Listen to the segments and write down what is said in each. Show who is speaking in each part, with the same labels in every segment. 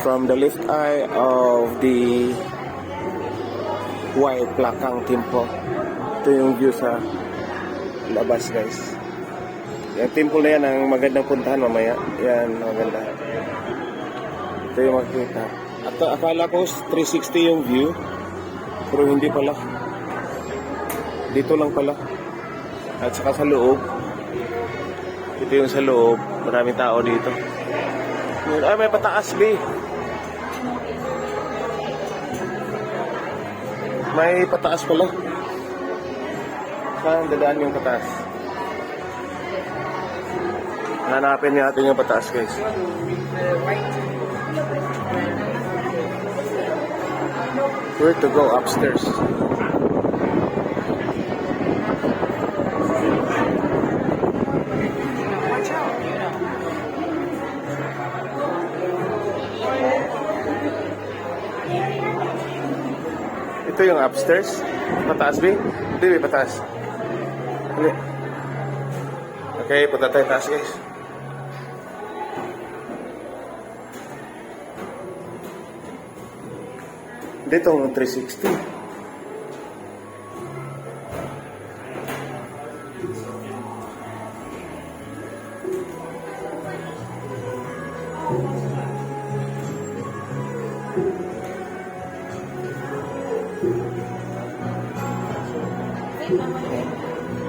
Speaker 1: From the left eye of the Huay Plakang Temple. Ito yung view sa labas, guys. Yung temple na yan ang magandang puntahan mamaya. Yan, maganda. Ito yung makikita. At akala ko 360 yung view, pero hindi pala. Dito lang pala. At saka sa loob. Ito yung sa loob. Maraming tao dito. Ay, may pataas, B. May pataas pala. Saan dadaan yung pataas? Hanapin natin yung pataas, guys. Where to go upstairs? Ito yung upstairs. Pataas, B? Hindi, may pataas. Hindi. Okay, punta tayo taas, guys. Dito ang 360.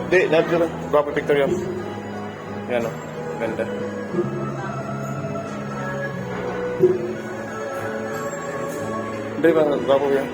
Speaker 1: Hindi, dito na. Gwapo picture yan. Yan o. Ganda. Hindi ba? Gwapo yan.